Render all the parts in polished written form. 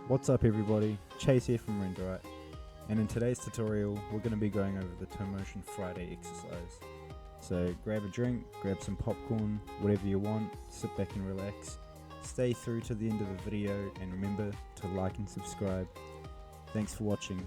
What's up everybody, Chase here from Renderite, and in today's tutorial we're going to be going over the Twinmotion Friday Exercise. So grab a drink, grab some popcorn, whatever you want, sit back and relax, stay through to the end of the video and remember to like and subscribe. Thanks for watching.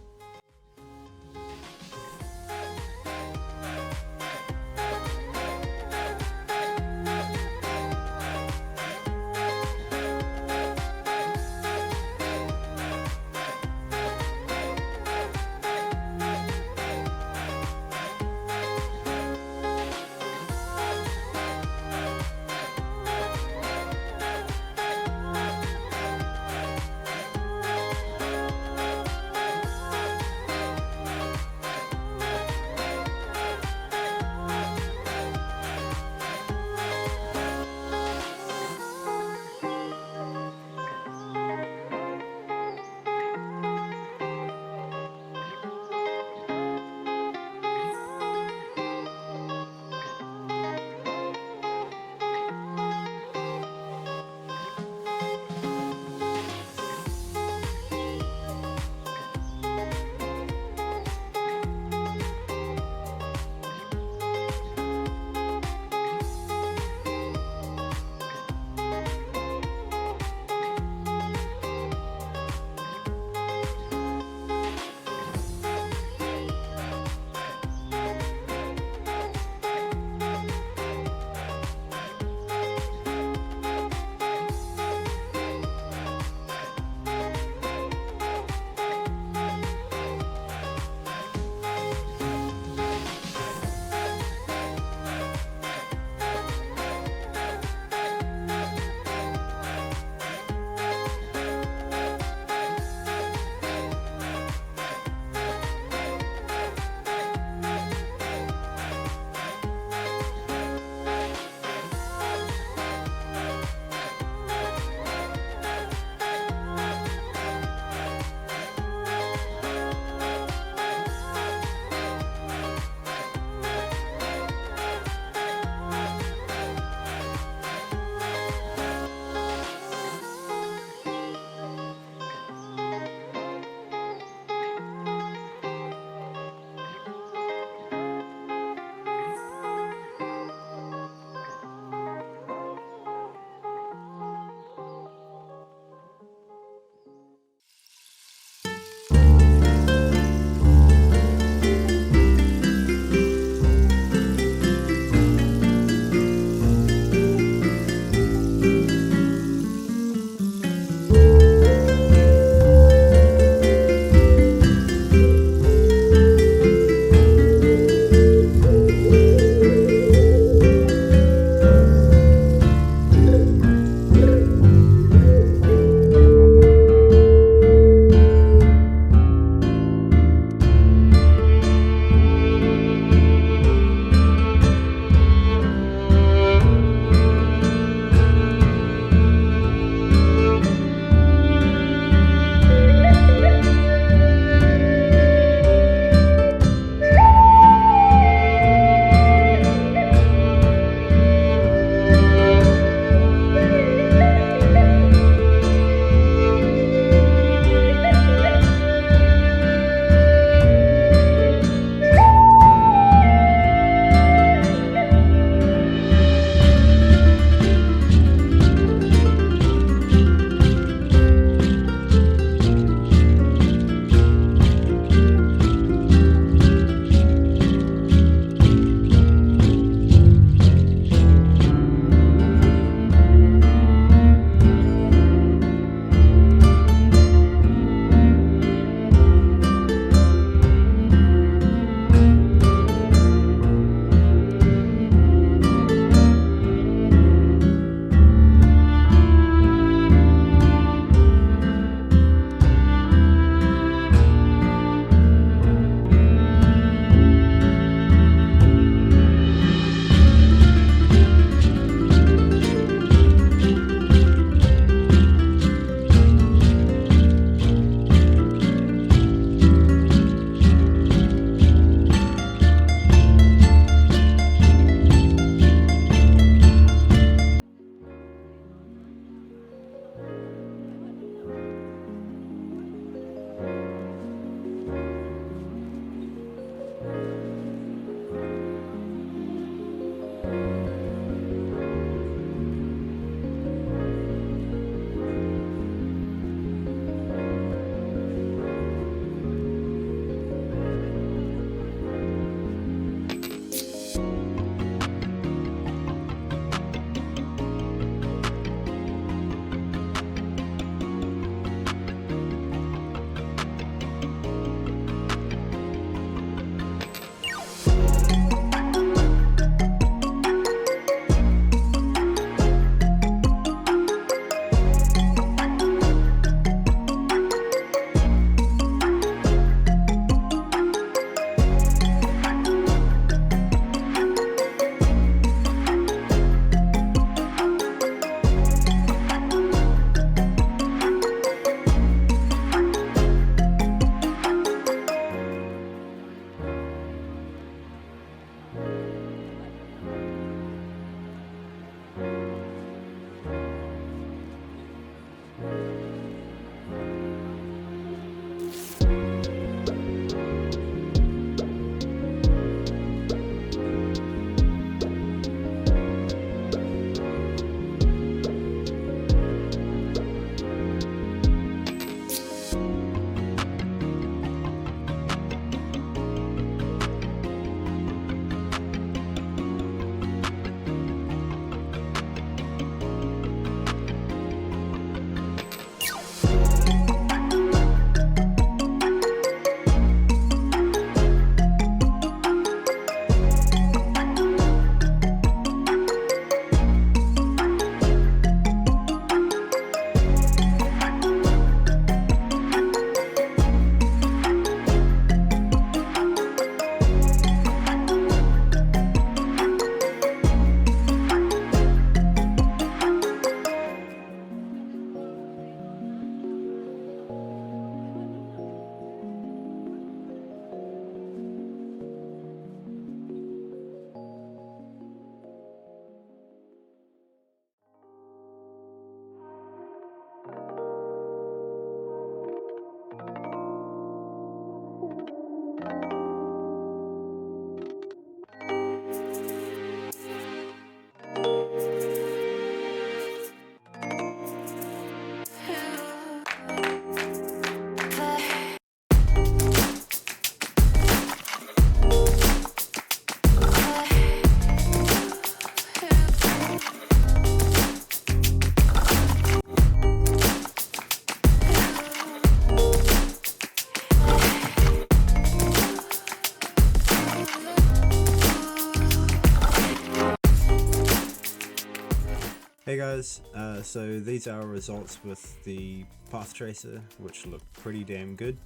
Hey guys, so these are our results with the path tracer, which look pretty damn good.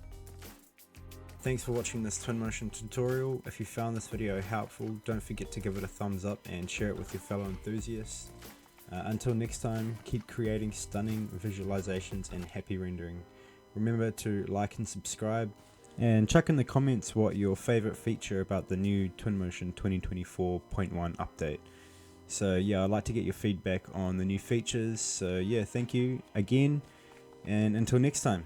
Thanks for watching this Twinmotion tutorial. If you found this video helpful, don't forget to give it a thumbs up and share it with your fellow enthusiasts. Until next time, keep creating stunning visualizations and happy rendering. Remember to like and subscribe, and chuck in the comments what your favorite feature about the new Twinmotion 2024.1 update. So yeah, I'd like to get your feedback on the new features. So yeah, thank you again, and until next time.